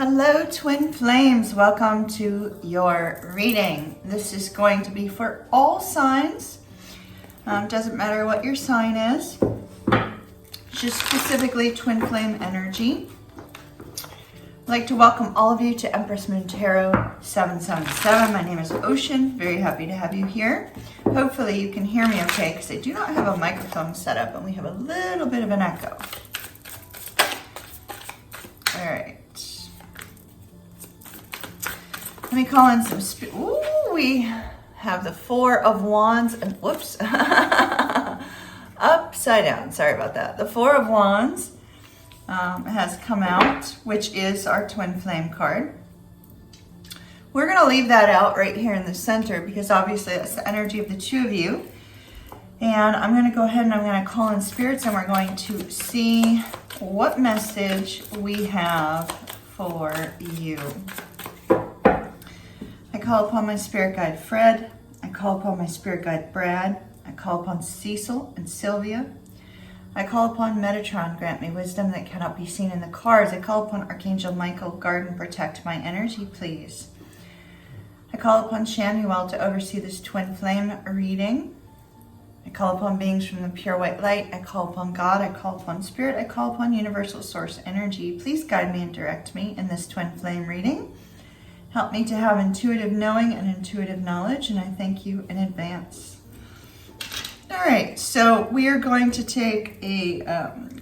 Hello, twin flames. Welcome to your reading. This is going to be for all signs. Doesn't matter what your sign is, just specifically twin flame energy. I'd like to welcome all of you to Empress Moon Tarot 777. My name is Ocean. Very happy to have you here. Hopefully you can hear me okay because I do not have a microphone set up and we have a little bit of an echo. All right. Let me call in some ooh, we have the Four of Wands and whoops. Upside down. Sorry about that. The Four of Wands has come out, which is our twin flame card. We're going to leave that out right here in the center because obviously that's the energy of the two of you. And I'm going to go ahead and I'm going to call in spirits and we're going to see what message we have for you. I call upon my spirit guide Fred. I call upon my spirit guide Brad. I call upon Cecil and Sylvia. I call upon Metatron, grant me wisdom that cannot be seen in the cards. I call upon Archangel Michael, guard and protect my energy, please. I call upon Shamuel to oversee this twin flame reading. I call upon beings from the pure white light. I call upon God. I call upon spirit. I call upon universal source energy. Please guide me and direct me in this twin flame reading. Help me to have intuitive knowing and intuitive knowledge, and I thank you in advance. All right, so we are going to take a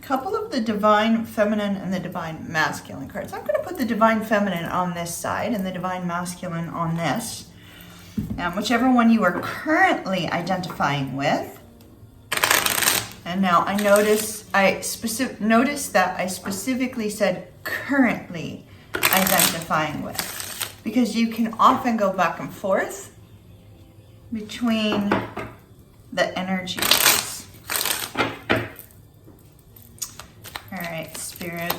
couple of the divine feminine and the divine masculine cards. I'm going to put the divine feminine on this side and the divine masculine on this, whichever one you are currently identifying with. And now I notice that I specifically said currently identifying with, because you can often go back and forth between the energies. All right, spirit.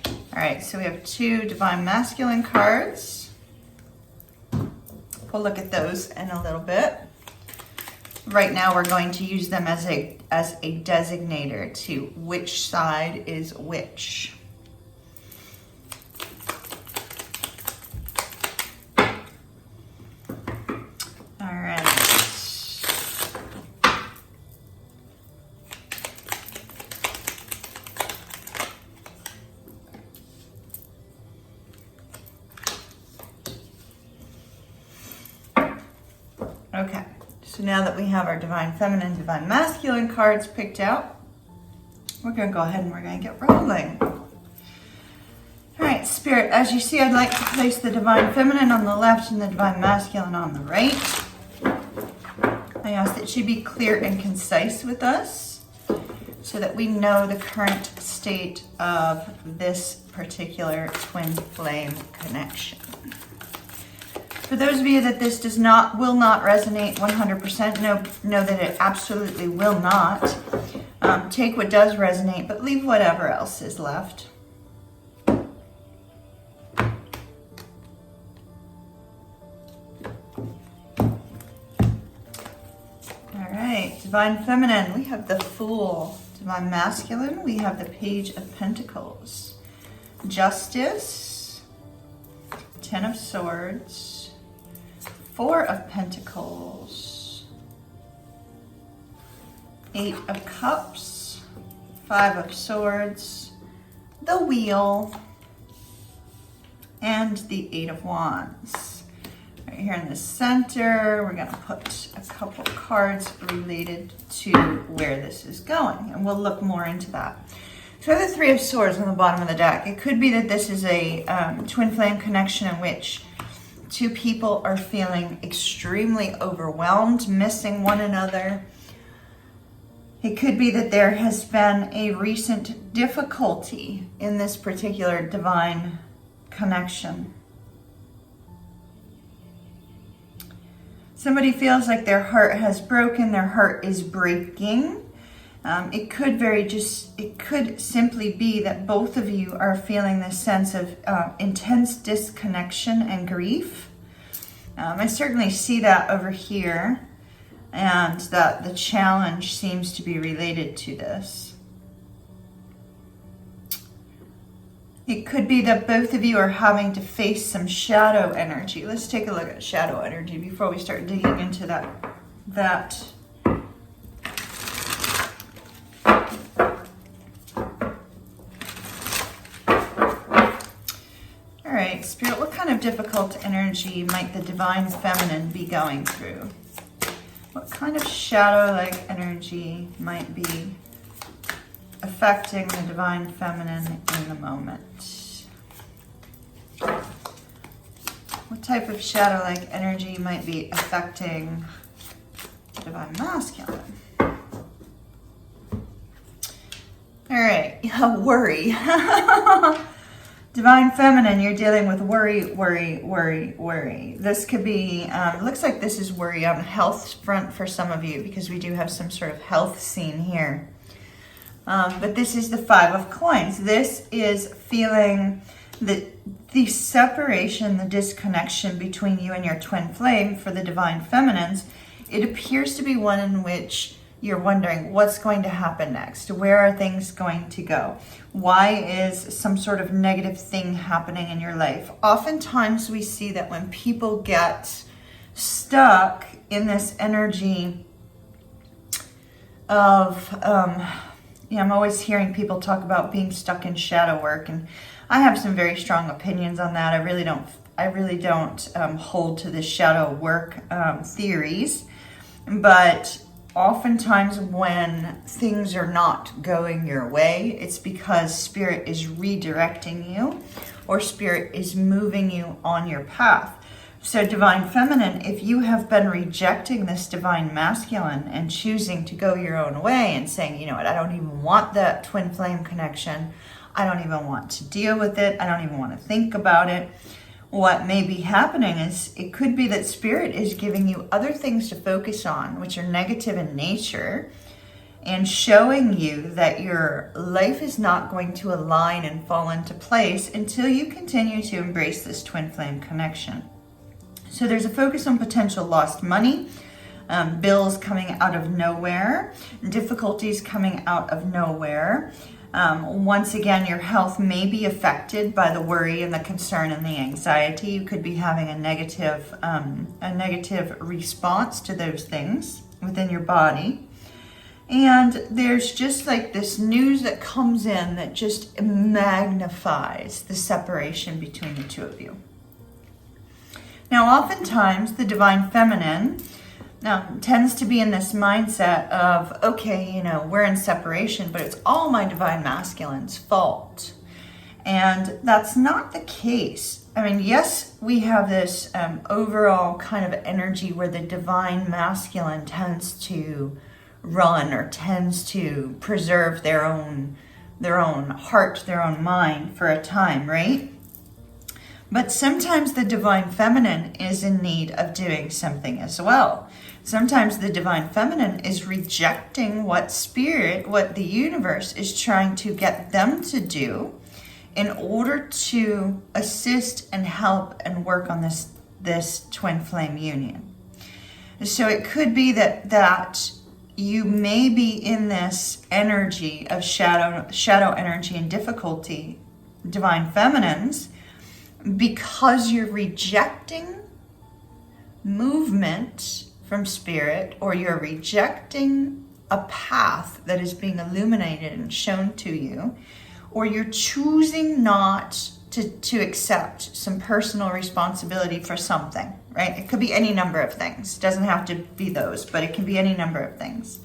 All right, so we have two divine masculine cards. We'll look at those in a little bit. Right now we're going to use them as a designator to which side is which. All right. Okay. So now that we have our divine feminine, divine masculine cards picked out, we're going to go ahead and we're going to get rolling. All right, spirit, as you see, I'd like to place the divine feminine on the left and the divine masculine on the right. I ask that she be clear and concise with us so that we know the current state of this particular twin flame connection. For those of you that this will not resonate 100%, know that it absolutely will not. Take what does resonate, but leave whatever else is left. All right, divine feminine, we have the Fool. Divine masculine, we have the Page of Pentacles. Justice, Ten of Swords, Four of Pentacles, Eight of Cups, Five of Swords, the Wheel, and the Eight of Wands. Right here in the center, we're going to put a couple cards related to where this is going, and we'll look more into that. So we have the Three of Swords on the bottom of the deck. It could be that this is a twin flame connection in which two people are feeling extremely overwhelmed, missing one another. It could be that there has been a recent difficulty in this particular divine connection. Somebody feels like their heart has broken, their heart is breaking. It could simply be that both of you are feeling this sense of intense disconnection and grief. I certainly see that over here. and that the challenge seems to be related to this. It could be that both of you are having to face some shadow energy. Let's take a look at shadow energy before we start digging into that. All right, Spirit, what kind of difficult energy might the Divine Feminine be going through? What kind of shadow-like energy might be affecting the Divine Feminine in the moment? What type of shadow-like energy might be affecting the Divine Masculine? All right, worry. Divine Feminine, you're dealing with worry, worry, worry, worry. This could be, it looks like this is worry on the health front for some of you, because we do have some sort of health scene here. But this is the Five of Coins. This is feeling the separation, the disconnection between you and your twin flame for the Divine Feminines. It appears to be one in which you're wondering what's going to happen next. Where are things going to go? Why is some sort of negative thing happening in your life? Oftentimes we see that when people get stuck in this energy of, I'm always hearing people talk about being stuck in shadow work, and I have some very strong opinions on that. I really don't hold to the shadow work theories, but oftentimes when things are not going your way, it's because Spirit is redirecting you, or Spirit is moving you on your path. So Divine Feminine, if you have been rejecting this Divine Masculine and choosing to go your own way and saying, you know what, I don't even want that twin flame connection, I don't even want to deal with it, I don't even want to think about it, what may be happening is it could be that Spirit is giving you other things to focus on, which are negative in nature, and showing you that your life is not going to align and fall into place until you continue to embrace this twin flame connection. So there's a focus on potential lost money, bills coming out of nowhere, difficulties coming out of nowhere. Once again, your health may be affected by the worry and the concern and the anxiety. You could be having a negative response to those things within your body. And there's just like this news that comes in that just magnifies the separation between the two of you. Now, oftentimes the Divine Feminine tends to be in this mindset of, okay, we're in separation, but it's all my Divine Masculine's fault. And that's not the case. I mean, yes, we have this overall kind of energy where the Divine Masculine tends to run or tends to preserve their own heart, their own mind for a time, right? But sometimes the Divine Feminine is in need of doing something as well. Sometimes the Divine Feminine is rejecting what the universe is trying to get them to do in order to assist and help and work on this twin flame union. So it could be that you may be in this energy of shadow energy and difficulty, Divine Feminines, because you're rejecting movement from Spirit, or you're rejecting a path that is being illuminated and shown to you, or you're choosing not to accept some personal responsibility for something, right? It could be any number of things. It doesn't have to be those, but it can be any number of things.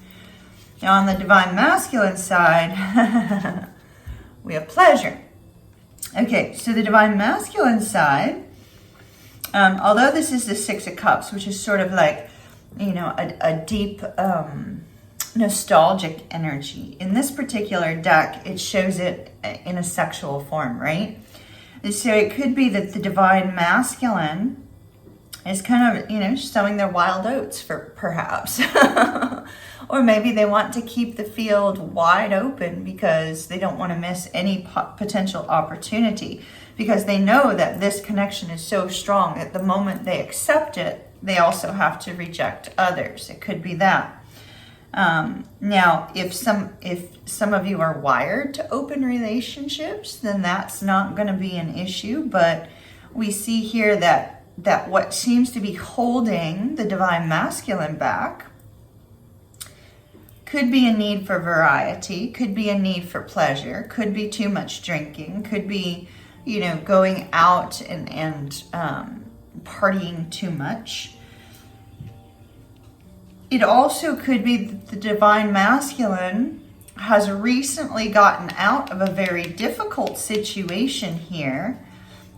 Now, on the Divine Masculine side, we have pleasure. Okay, so the Divine Masculine side, although this is the Six of Cups, which is sort of like, a deep nostalgic energy. In this particular deck, it shows it in a sexual form, right? So it could be that the Divine Masculine is kind of, sowing their wild oats perhaps. Or maybe they want to keep the field wide open because they don't want to miss any potential opportunity, because they know that this connection is so strong that the moment they accept it, they also have to reject others. It could be that. Now, if some of you are wired to open relationships, then that's not going to be an issue. But we see here that what seems to be holding the divine masculine back could be a need for variety, could be a need for pleasure, could be too much drinking, could be, going out and partying too much. It also could be that the divine masculine has recently gotten out of a very difficult situation here.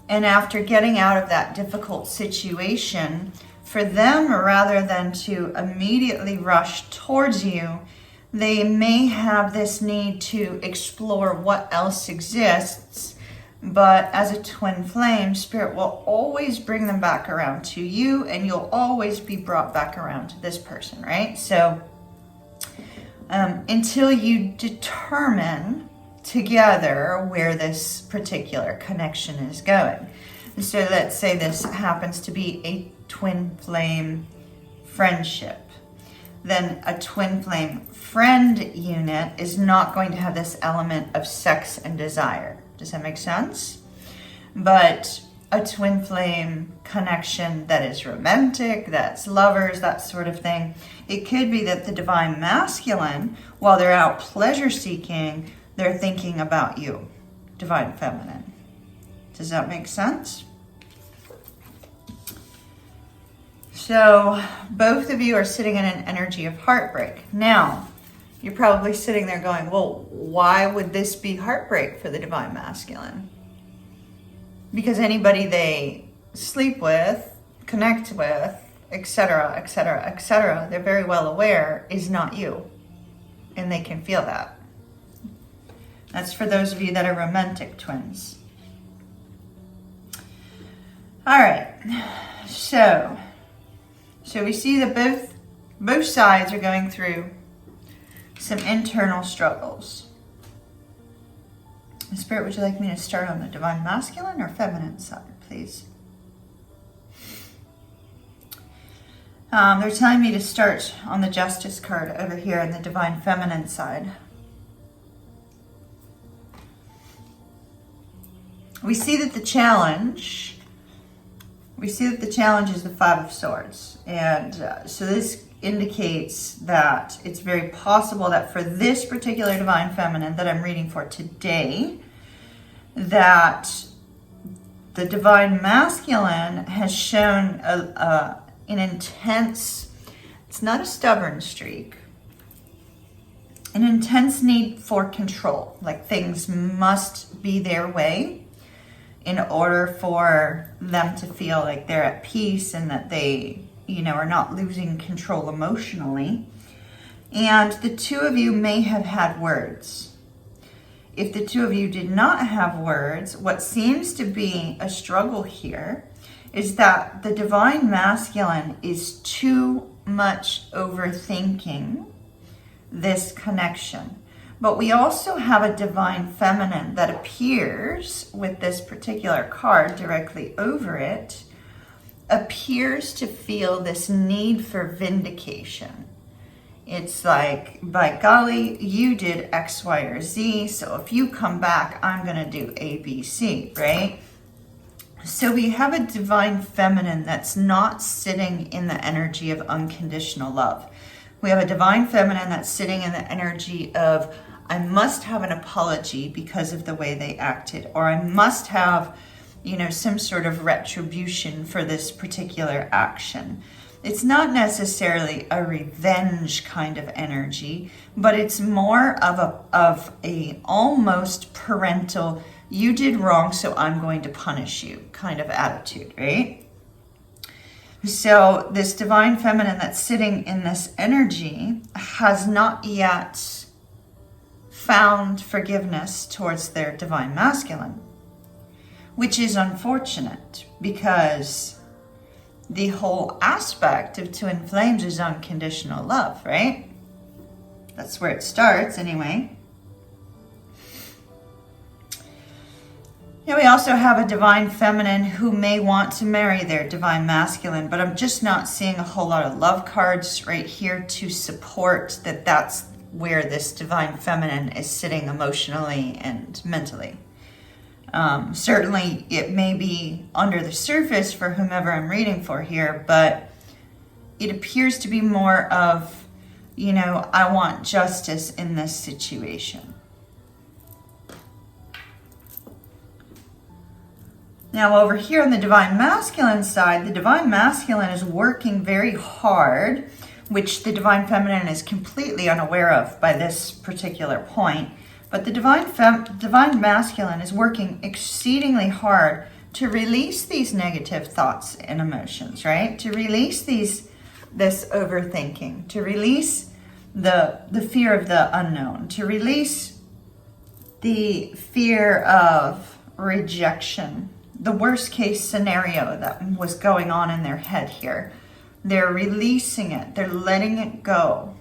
And after getting out of that difficult situation, for them, rather than to immediately rush towards you, they may have this need to explore what else exists. But as a twin flame, Spirit will always bring them back around to you, and you'll always be brought back around to this person, right? So until you determine together where this particular connection is going. So let's say this happens to be a twin flame friendship. Then a twin flame friend unit is not going to have this element of sex and desire. Does that make sense? But a twin flame connection that is romantic, that's lovers, that sort of thing, it could be that the divine masculine, while they're out pleasure seeking, they're thinking about you, divine feminine. Does that make sense? So both of you are sitting in an energy of heartbreak. Now, you're probably sitting there going, well, why would this be heartbreak for the divine masculine? Because anybody they sleep with, connect with, etc., etc., etc., they're very well aware is not you. And they can feel that. That's for those of you that are romantic twins. All right. So we see that both sides are going through some internal struggles. Spirit, would you like me to start on the divine masculine or feminine side, please? They're telling me to start on the Justice card over here on the divine feminine side. We see that the challenge is the Five of Swords. And so this indicates that it's very possible that for this particular divine feminine that I'm reading for today, that the divine masculine has shown an intense, it's not a stubborn streak, an intense need for control. Like things must be their way in order for them to feel like they're at peace and that they, are not losing control emotionally. And the two of you may have had words. If the two of you did not have words, what seems to be a struggle here is that the divine masculine is too much overthinking this connection. But we also have a divine feminine that appears with this particular card directly over it, appears to feel this need for vindication. It's like, by golly, you did X, Y, or Z, so if you come back, I'm going to do A, B, C, right? So we have a divine feminine that's not sitting in the energy of unconditional love. We have a divine feminine that's sitting in the energy of, I must have an apology because of the way they acted, or I must have, some sort of retribution for this particular action. It's not necessarily a revenge kind of energy, but it's more of a almost parental, you did wrong, so I'm going to punish you kind of attitude, right? So this divine feminine that's sitting in this energy has not yet found forgiveness towards their divine masculine, which is unfortunate because the whole aspect of twin flames is unconditional love, right? That's where it starts anyway. Yeah, we also have a divine feminine who may want to marry their divine masculine, but I'm just not seeing a whole lot of love cards right here to support that that's where this divine feminine is sitting emotionally and mentally. Certainly it may be under the surface for whomever I'm reading for here, but it appears to be more of, you know, I want justice in this situation. Now over here on the divine masculine side, the divine masculine is working very hard, which the divine feminine is completely unaware of by this particular point. But the divine masculine is working exceedingly hard to release these negative thoughts and emotions, right? To release this overthinking, to release the fear of the unknown, to release the fear of rejection, the worst case scenario that was going on in their head here. They're releasing it. They're letting it go.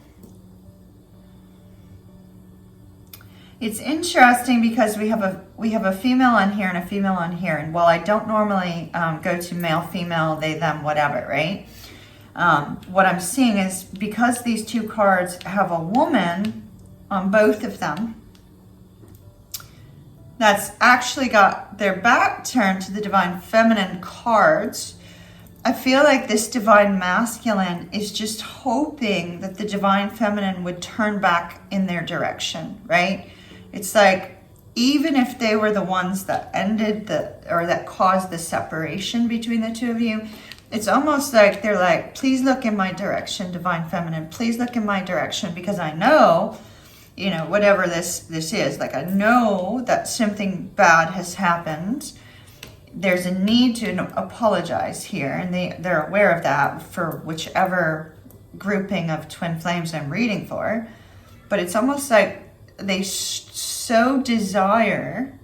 It's interesting because we have a female on here and a female on here. And while I don't normally go to male, female, they, them, whatever, right? What I'm seeing is because these two cards have a woman on both of them, that's actually got their back turned to the divine feminine cards. I feel like this divine masculine is just hoping that the divine feminine would turn back in their direction, right? It's like, even if they were the ones that ended that caused the separation between the two of you, it's almost like they're like, please look in my direction, divine feminine, please look in my direction, because I know, you know, whatever this is, like, I know that something bad has happened. There's a need to apologize here, and they're aware of that for whichever grouping of twin flames I'm reading for. But it's almost like they so desire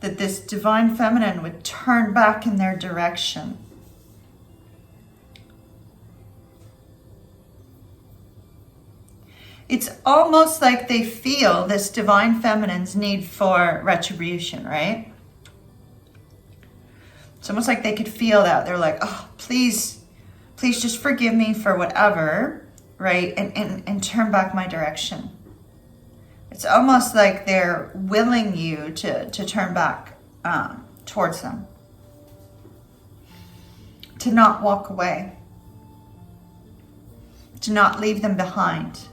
that this divine feminine would turn back in their direction. It's almost like they feel this divine feminine's need for retribution, right? It's almost like they could feel that. They're like, oh, please just forgive me for whatever, right? And turn back my direction. It's almost like they're willing you to turn back towards them. To not walk away. To not leave them behind.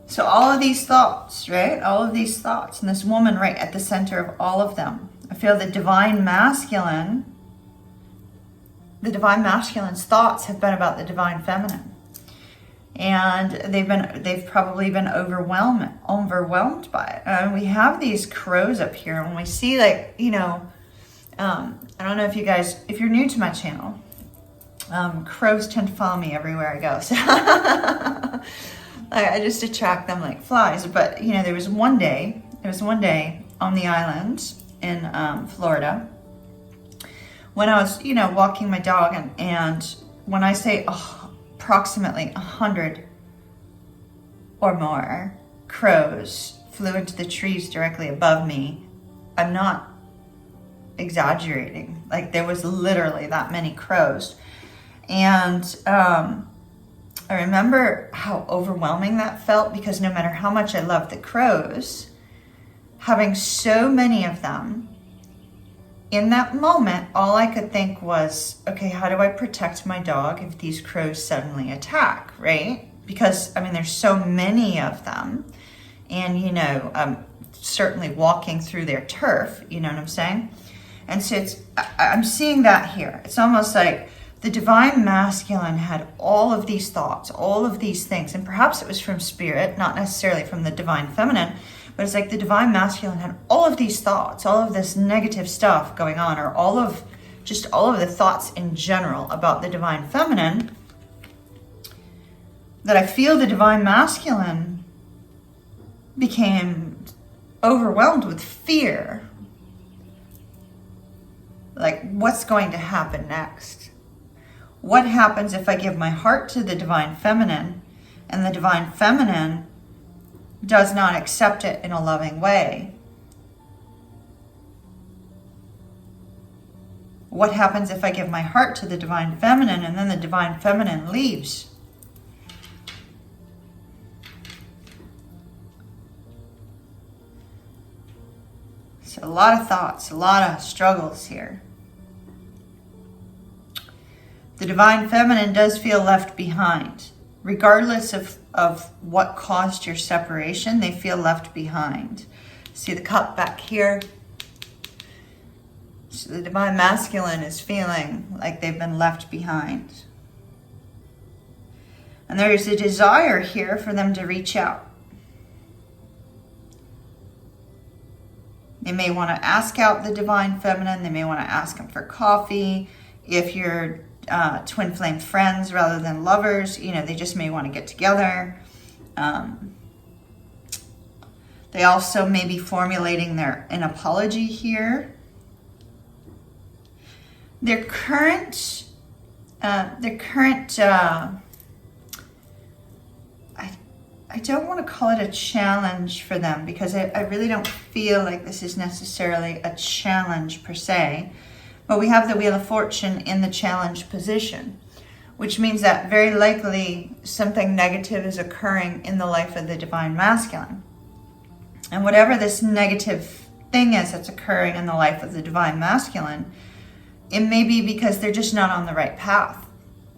So all of these thoughts, right? All of these thoughts, and this woman right at the center of all of them. I feel the divine masculine's thoughts have been about the divine feminine. And they've probably been overwhelmed by it. We have these crows up here, and we see, like, you know, I don't know if you guys, if you're new to my channel, crows tend to follow me everywhere I go. So I just attract them like flies. But, you know, there was one day on the island in Florida when I was, you know, walking my dog, and when I say approximately 100 or more crows flew into the trees directly above me, I'm not exaggerating. Like, there was literally that many crows. And I remember how overwhelming that felt, because no matter how much I loved the crows, having so many of them, in that moment, all I could think was, okay, how do I protect my dog if these crows suddenly attack, right? Because, I mean, there's so many of them, and, you know, certainly walking through their turf, you know what I'm saying? And so I'm seeing that here. It's almost like the divine masculine had all of these thoughts, all of these things, and perhaps it was from spirit, not necessarily from the divine feminine, but it's like the divine masculine had all of these thoughts, all of this negative stuff going on, or all of the thoughts in general about the divine feminine, that I feel the divine masculine became overwhelmed with fear. Like, what's going to happen next? What happens if I give my heart to the divine feminine, and the divine feminine does not accept it in a loving way, what happens if I give my heart to the divine feminine and then the divine feminine leaves? So a lot of thoughts, a lot of struggles here. The divine feminine does feel left behind. Regardless of what caused your separation, they feel left behind. See the cup back here? So the divine masculine is feeling like they've been left behind. And there is a desire here for them to reach out. They may want to ask out the divine feminine. They may want to ask them for coffee. If you're twin flame friends rather than lovers, you know, they just may want to get together. They also may be formulating an apology here. Their current I don't want to call it a challenge for them, because I really don't feel like this is necessarily a challenge per se. But we have the Wheel of Fortune in the challenge position, which means that very likely something negative is occurring in the life of the divine masculine. And whatever this negative thing is that's occurring in the life of the divine masculine, it may be because they're just not on the right path.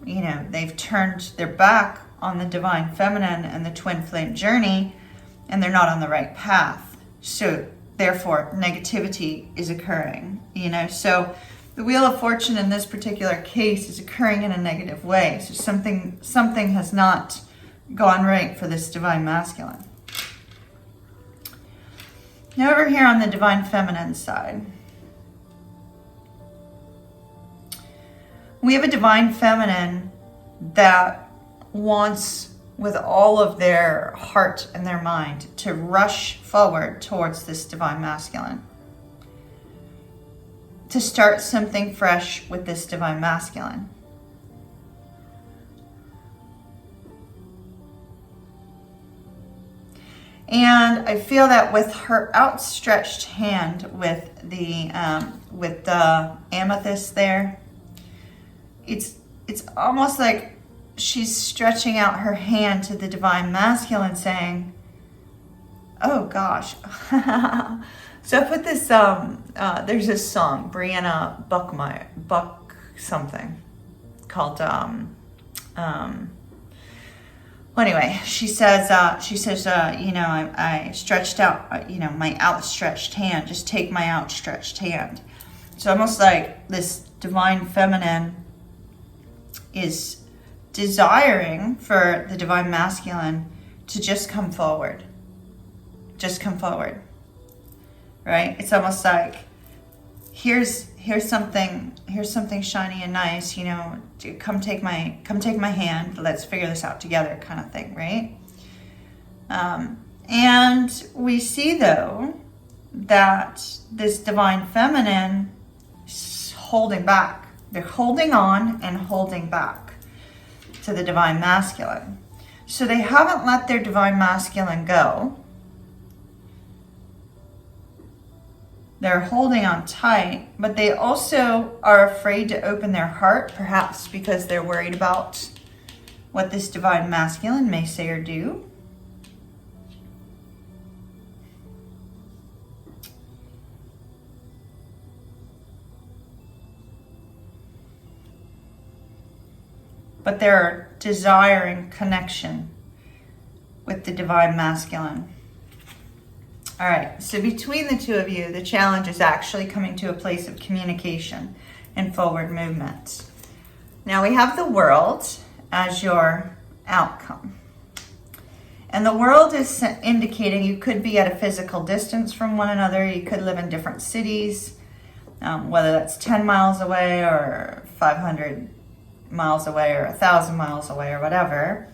You know, they've turned their back on the divine feminine and the twin flame journey, and they're not on the right path. So therefore, negativity is occurring, you know. So the Wheel of Fortune in this particular case is occurring in a negative way. So something has not gone right for this divine masculine. Now over here on the divine feminine side, we have a divine feminine that wants, with all of their heart and their mind, to rush forward towards this divine masculine, to start something fresh with this divine masculine. And I feel that with her outstretched hand, with the amethyst there, it's almost like she's stretching out her hand to the divine masculine, saying, "Oh gosh." So I put this. There's this song, Brianna Buck something, called. Well, anyway, she says, you know, I stretched out, you know, my outstretched hand. Just take my outstretched hand. It's almost like this divine feminine is desiring for the divine masculine to just come forward. Just come forward. Right? It's almost like, here's something shiny and nice, you know, come take my hand, let's figure this out together, kind of thing, right? And we see though that this divine feminine is holding back. They're holding on and holding back to the divine masculine. So they haven't let their divine masculine go. They're holding on tight, but they also are afraid to open their heart, perhaps because they're worried about what this divine masculine may say or do. But they're desiring connection with the divine masculine. All right, so between the two of you, the challenge is actually coming to a place of communication and forward movement. Now we have the world as your outcome. And the world is indicating you could be at a physical distance from one another. You could live in different cities, whether that's 10 miles away or 500 miles away or 1,000 miles away or whatever.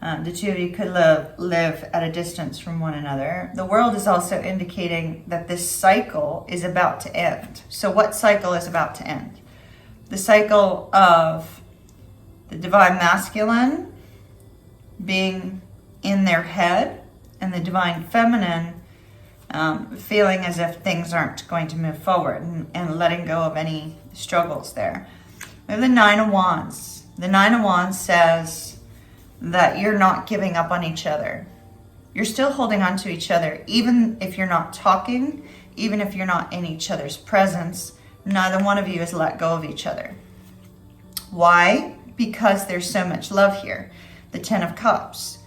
The two of you could live at a distance from one another. The world is also indicating that this cycle is about to end. So what cycle is about to end? The cycle of the divine masculine being in their head and the divine feminine feeling as if things aren't going to move forward and letting go of any struggles there. We have the Nine of Wands. The Nine of Wands says that you're not giving up on each other. You're still holding on to each other, even if you're not talking, even if you're not in each other's presence. Neither one of you has let go of each other. Why? Because there's so much love here. The Ten of Cups.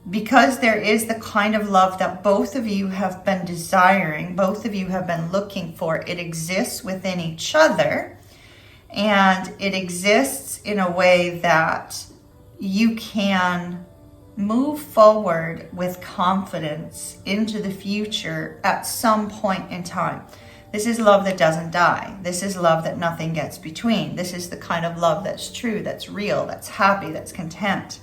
Because there is the kind of love that both of you have been desiring, both of you have been looking for. It exists within each other, and it exists in a way that you can move forward with confidence into the future at some point in time. This is love that doesn't die. This is love that nothing gets between. This is the kind of love that's true, that's real, that's happy, that's content.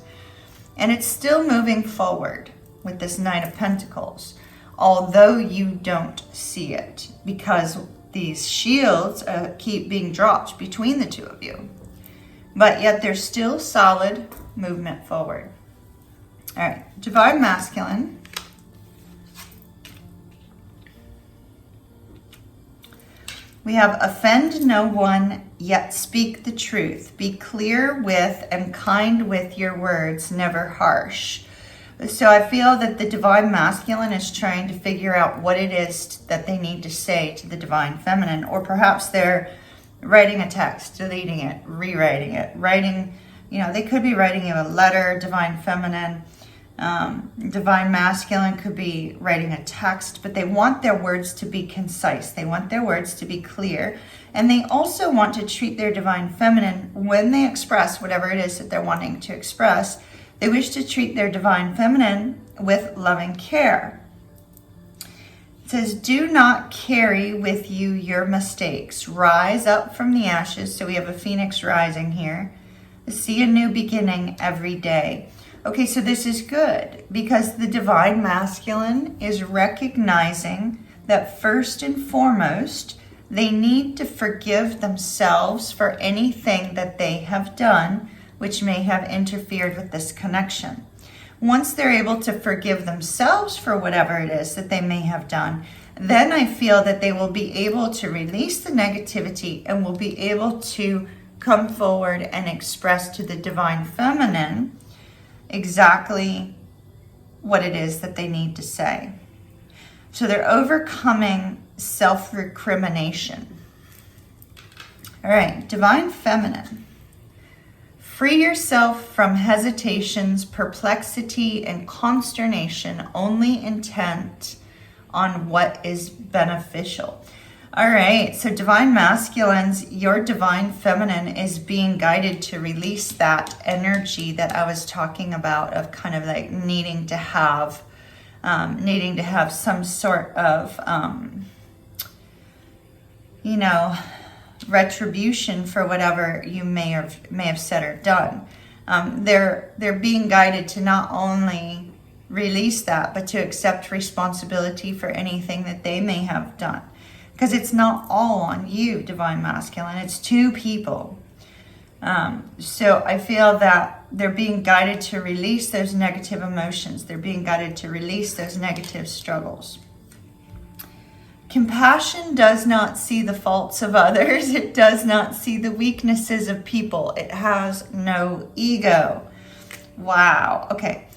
And it's still moving forward with this Nine of Pentacles, although you don't see it, because these shields keep being dropped between the two of you. But yet there's still solid movement forward. All right, Divine Masculine. We have offend no one, yet speak the truth. Be clear with and kind with your words, never harsh. So I feel that the Divine Masculine is trying to figure out what it is that they need to say to the Divine Feminine, or perhaps they're writing a text, deleting it, rewriting it, writing, they could be writing you a letter, Divine Feminine. Divine Masculine could be writing a text, but they want their words to be concise. They want their words to be clear. And they also want to treat their Divine Feminine, when they express whatever it is that they're wanting to express, they wish to treat their Divine Feminine with loving care. It says, do not carry with you your mistakes. Rise up from the ashes. So we have a phoenix rising here. See a new beginning every day. Okay, so this is good because the Divine Masculine is recognizing that first and foremost, they need to forgive themselves for anything that they have done which may have interfered with this connection. Once they're able to forgive themselves for whatever it is that they may have done, then I feel that they will be able to release the negativity and will be able to come forward and express to the Divine Feminine exactly what it is that they need to say. So they're overcoming self-recrimination. All right, Divine Feminine. Free yourself from hesitations, perplexity, and consternation, only intent on what is beneficial. All right, so Divine Masculines, your Divine Feminine is being guided to release that energy that I was talking about of kind of like needing to have some sort of, retribution for whatever you may have said or done. They're being guided to not only release that, but to accept responsibility for anything that they may have done. Because it's not all on you, Divine Masculine. It's two people. So I feel that they're being guided to release those negative emotions. They're being guided to release those negative struggles. Compassion does not see the faults of others. It does not see the weaknesses of people. It has no ego. Wow. Okay.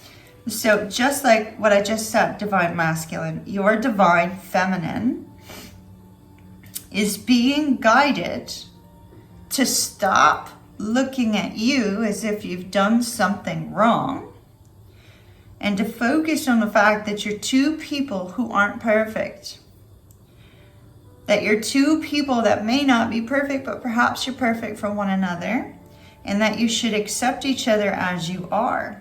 So just like what I just said, Divine Masculine, your Divine Feminine is being guided to stop looking at you as if you've done something wrong and to focus on the fact that you're two people who aren't perfect. That you're two people that may not be perfect, but perhaps you're perfect for one another, and that you should accept each other as you are.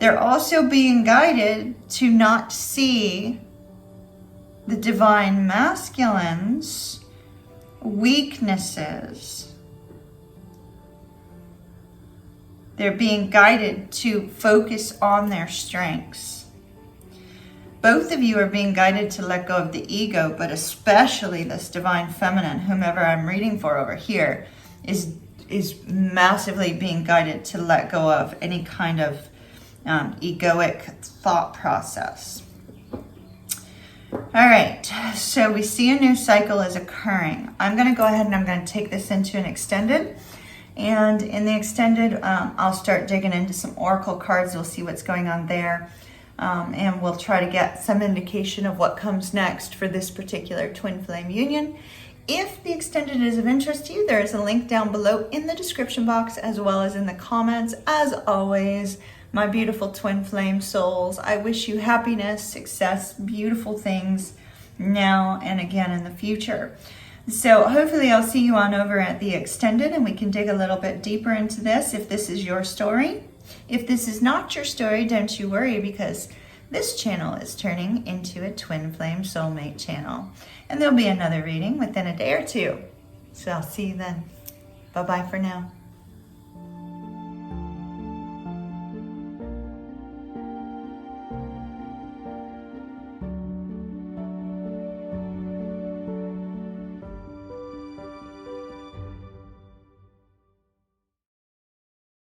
They're also being guided to not see the Divine Masculine's weaknesses. They're being guided to focus on their strengths. Both of you are being guided to let go of the ego, but especially this Divine Feminine, whomever I'm reading for over here, is massively being guided to let go of any kind of egoic thought process. All right, so we see a new cycle is occurring. I'm going to go ahead and I'm going to take this into an extended. And in the extended, I'll start digging into some oracle cards. We'll see what's going on there. And we'll try to get some indication of what comes next for this particular twin flame union. If the extended is of interest to you, there is a link down below in the description box as well as in the comments. As always, my beautiful twin flame souls, I wish you happiness, success, beautiful things now and again in the future. So hopefully I'll see you on over at the extended and we can dig a little bit deeper into this if this is your story. If this is not your story, don't you worry, because this channel is turning into a twin flame soulmate channel. And there'll be another reading within a day or two. So I'll see you then. Bye-bye for now.